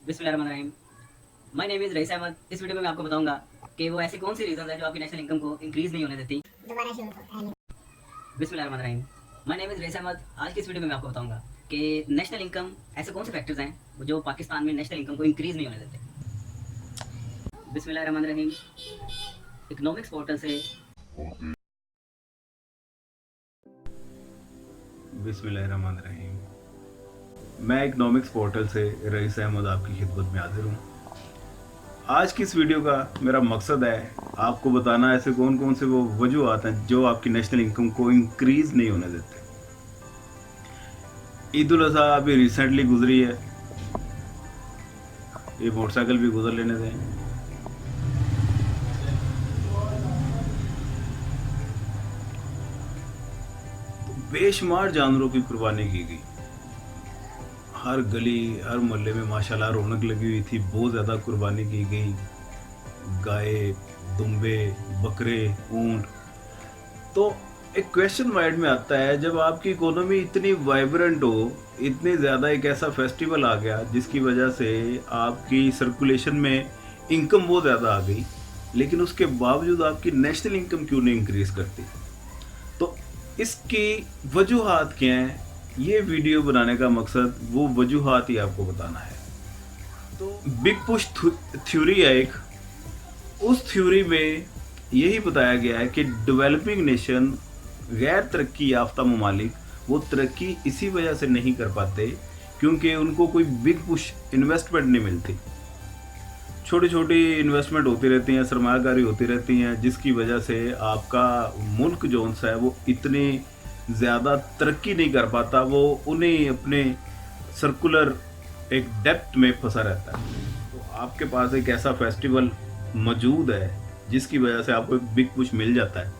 बिस्मिल्लाहिर्रहमानिर्रहीम। My name is rice Ahmad. इस video में मैं आपको बताऊंगा कि वो ऐसी कौन सी रीज़न है जो आपकी नेशनल इनकम को इंक्रीज़ नहीं होने देती। दोबारा शुरू करो। बिस्मिल्लाहिर्रहमानिर्रहीम। My name is rice Ahmad. आज की इस वीडियो में मैं आपको बताऊंगा कि नेशनल इनकम ऐसे कौन से फैक्टर्स हैं जो पाकिस्तान में नेशनल इनकम को इंक्रीज़ नहीं होने देते। बिस्मिल्लाहिर्रहमानिर्रहीम। इकोनॉमिक्स पोर्टल से बिस्मिल्लाहिर्रहमानिर्रहीम। मैं इकनॉमिक्स पोर्टल से रईस अहमद आपकी खिदमत में हाजिर हूँ। आज की इस वीडियो का मेरा मकसद है आपको बताना ऐसे कौन कौन से वो वजूहत हैं जो आपकी नेशनल इनकम को इंक्रीज़ नहीं होने देते। ईद उल अज़हा अभी रिसेंटली गुजरी है, ये मोटरसाइकिल भी गुजर लेने दें। बेशुमार जानवरों की कुर्बानी की गई, हर गली हर मोहल्ले में माशाल्लाह रौनक लगी हुई थी, बहुत ज़्यादा कुर्बानी की गई। गाय, दुम्बे, बकरे, ऊंट। तो एक क्वेश्चन माइंड में आता है, जब आपकी इकोनॉमी इतनी वाइब्रेंट हो, इतनी ज़्यादा एक ऐसा फेस्टिवल आ गया जिसकी वजह से आपकी सर्कुलेशन में इनकम बहुत ज़्यादा आ गई, लेकिन उसके बावजूद आपकी नेशनल इनकम क्यों नहीं इंक्रीज़ करती? तो इसकी वजूहात क्या हैं, ये वीडियो बनाने का मकसद वो वजूहात ही आपको बताना है। तो बिग पुश थ्योरी है एक, उस थ्योरी में यही बताया गया है कि डेवलपिंग नेशन, गैर तरक्की याफ्ता ममालिक, वो तरक्की इसी वजह से नहीं कर पाते क्योंकि उनको कोई बिग पुश इन्वेस्टमेंट नहीं मिलती। छोटी छोटी इन्वेस्टमेंट होती रहती हैं, सरमायाकारी होती रहती हैं, जिसकी वजह से आपका मुल्क जो सा है वो इतनी ज़्यादा तरक्की नहीं कर पाता, वो उन्हें अपने सर्कुलर एक डेप्थ में फंसा रहता है। तो आपके पास एक ऐसा फेस्टिवल मौजूद है जिसकी वजह से आपको एक बिग पुश मिल जाता है,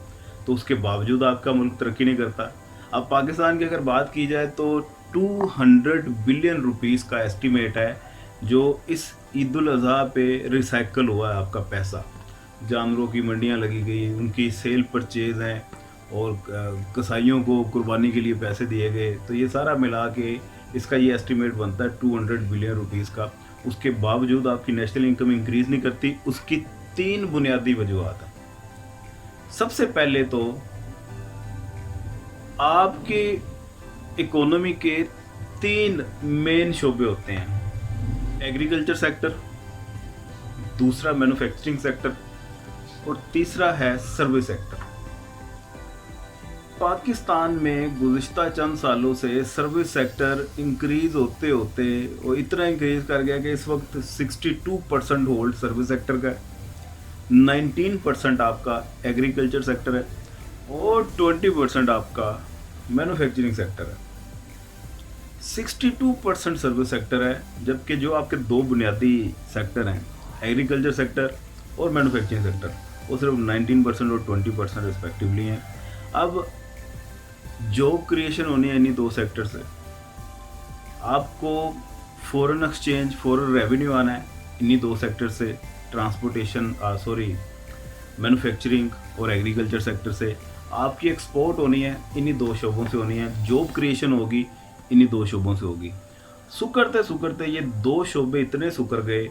तो उसके बावजूद आपका मुल्क तरक्की नहीं करता। अब पाकिस्तान की अगर बात की जाए तो 200 बिलियन रुपीस का एस्टीमेट है जो इस ईद उल अज़हा पे रिसाइकल हुआ है आपका पैसा। जानवरों की मंडियां लगी गई, उनकी सेल परचेज हैं और कसाईयों को कुर्बानी के लिए पैसे दिए गए, तो ये सारा मिला के इसका ये एस्टीमेट बनता है 200 बिलियन रुपीस का। उसके बावजूद आपकी नेशनल इनकम इंक्रीज़ नहीं करती। उसकी 3 बुनियादी वजूहत हैं। सबसे पहले तो आपकी इकोनॉमी के 3 मेन शोबे होते हैं, एग्रीकल्चर सेक्टर, दूसरा मैन्युफैक्चरिंग सेक्टर और तीसरा है सर्विस सेक्टर। पाकिस्तान में गुज़िश्ता चंद सालों से सर्विस सेक्टर इंक्रीज़ होते होते वो इतना इंक्रीज़ कर गया कि इस वक्त 62% होल्ड सर्विस सेक्टर का है, 19% आपका एग्रीकल्चर सेक्टर है और 20% आपका मैन्युफैक्चरिंग सेक्टर है। 62% सर्विस सेक्टर है, जबकि जो आपके 2 बुनियादी सेक्टर हैं, एग्रीकल्चर सेक्टर और मैन्युफैक्चरिंग सेक्टर, वो सिर्फ 19% और 20% रिस्पेक्टिवली हैं। अब जॉब क्रिएशन होनी है इन्हीं 2 सेक्टर से, आपको फॉरेन एक्सचेंज, फॉरेन रेवेन्यू आना है इन्हीं 2 सेक्टर से, ट्रांसपोर्टेशन मैन्युफैक्चरिंग और एग्रीकल्चर सेक्टर से। आपकी एक्सपोर्ट होनी है इन्हीं 2 शोबों से होनी है, जॉब क्रिएशन होगी इन्हीं 2 शोबों से होगी। सुकरते सुकरते ये 2 शोबे इतने सुकर गए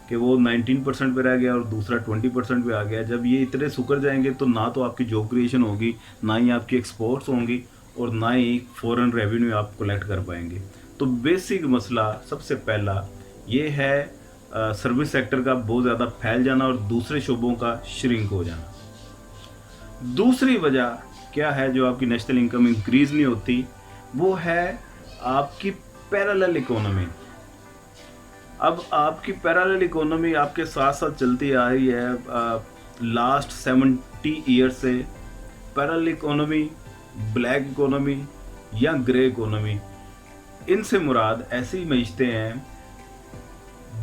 कि वो 19% पे रह गया और दूसरा 20% पे आ गया। जब ये इतने सुकर जाएंगे तो ना तो आपकी जॉब क्रिएशन होगी, ना ही आपकी एक्सपोर्ट्स होंगी और ना ही फॉरेन रेवेन्यू आप कलेक्ट कर पाएंगे। तो बेसिक मसला सबसे पहला ये है सर्विस सेक्टर का बहुत ज़्यादा फैल जाना और दूसरे शोबों का श्रिंक हो जाना। दूसरी वजह क्या है जो आपकी नेशनल इनकम इंक्रीज़ नहीं होती, वो है आपकी पैरेलल इकोनॉमी। अब आपकी पैरेलल इकोनॉमी आपके साथ साथ चलती आ रही है लास्ट 70 ईयर से। पैरेलल इकोनॉमी, ब्लैक इकोनॉमी या ग्रे इकोनॉमी, इनसे मुराद ऐसी मईशतें हैं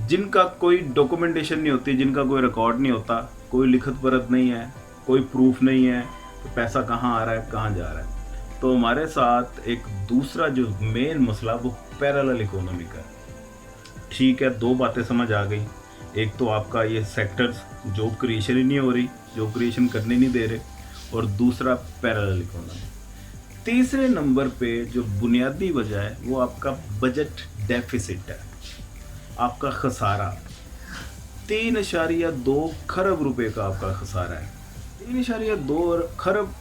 जिनका कोई डॉक्यूमेंटेशन नहीं होती, जिनका कोई रिकॉर्ड नहीं होता, कोई लिखत परत नहीं है, कोई प्रूफ नहीं है तो पैसा कहाँ आ रहा है, कहाँ जा रहा है। तो हमारे साथ एक दूसरा जो मेन मसला वो पैरेलल इकोनॉमी का है। ठीक है, 2 बातें समझ आ गई। एक तो आपका ये सेक्टर्स जॉब क्रिएशन ही नहीं हो रही, जॉब क्रिएशन करने नहीं दे रहे, और दूसरा पैरेलल इकोनॉमी। तीसरे नंबर पे जो बुनियादी वजह है वो आपका बजट डेफिसिट है। आपका खसारा 3.2 खरब रुपए का आपका खसारा है। 3.2 खरब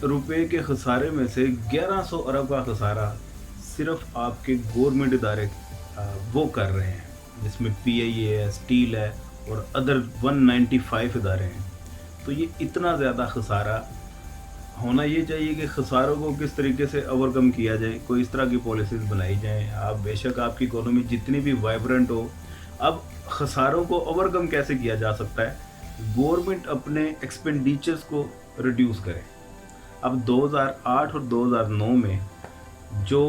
रुपए के खसारे में से 1100 अरब का खसारा सिर्फ आपके गवर्नमेंट इदारे वो कर रहे हैं, जिसमें PIA है, स्टील है और अदर 195 इदारे हैं। तो ये इतना ज़्यादा खसारा होना ये चाहिए कि खसारों को किस तरीके से ओवरकम किया जाए, कोई इस तरह की पॉलिसीज़ बनाई जाएं। आप बेशक आपकी इकोनॉमी जितनी भी वाइब्रेंट हो, अब खसारों को ओवरकम कैसे किया जा सकता है, गवर्नमेंट अपने एक्सपेंडिचर्स को रिड्यूस करे। अब 2008 और 2009 में जो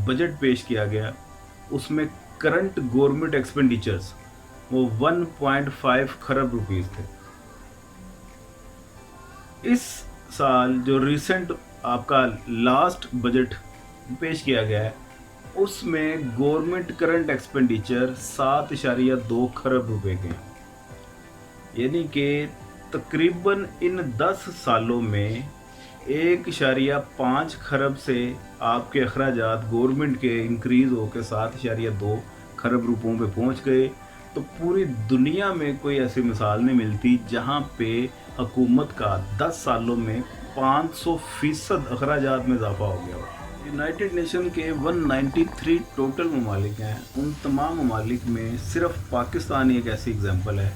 बजट पेश किया गया उसमें करंट गवर्नमेंट एक्सपेंडिचर्स वो 1.5 खरब रुपीस थे। इस साल जो रिसेंट आपका लास्ट बजट पेश किया गया है उसमें गवर्नमेंट करंट एक्सपेंडिचर 7.2 खरब रुपए के हैं। यानी कि तकरीबन इन 10 सालों में 1.5 खरब से आपके अखराजात गवर्नमेंट के इंक्रीज़ होकर 7.2 खरब रुपयों पे पहुंच गए। तो पूरी दुनिया में कोई ऐसी मिसाल नहीं मिलती जहां पे हुकूमत का 10 सालों में 500% अखराजात में इजाफा हो गया हो। यूनाइटेड नेशन के 193 टोटल ममालिक हैं, उन तमाम ममालिक में सिर्फ पाकिस्तान एक ऐसी एग्जांपल है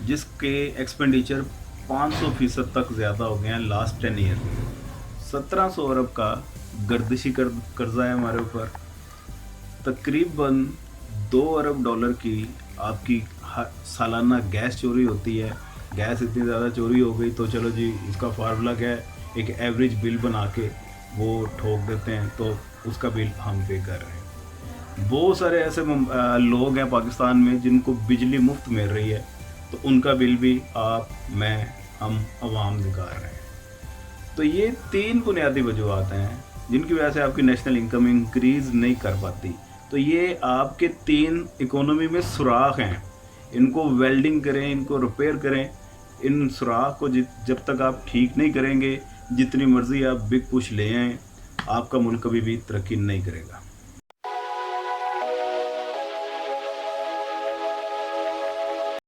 जिसके एक्सपेंडिचर 500% तक ज़्यादा हो गए हैं लास्ट 10 ईयर में। 1700 अरब का गर्दिशी कर्जा है हमारे ऊपर। तकरीबन 2 अरब डॉलर की आपकी सालाना गैस चोरी होती है। गैस इतनी ज़्यादा चोरी हो गई तो चलो जी, इसका फार्मूला क्या है, एक एवरेज बिल बना के वो ठोक देते हैं, तो उसका बिल हम पे कर रहे हैं। बहुत सारे ऐसे लोग हैं पाकिस्तान में जिनको बिजली मुफ्त मिल रही है, तो उनका बिल भी आप, मैं, हम अवाम निकाल रहे हैं। तो ये 3 बुनियादी वजूहत हैं जिनकी वजह से आपकी नेशनल इनकम इंक्रीज़ नहीं कर पाती। तो ये आपके 3 इकोनॉमी में सुराख हैं, इनको वेल्डिंग करें, इनको रिपेयर करें। इन सुराख को जब तक आप ठीक नहीं करेंगे, जितनी मर्ज़ी आप बिग पुश ले आएँ, आपका मुल्क कभी भी तरक्की नहीं करेगा।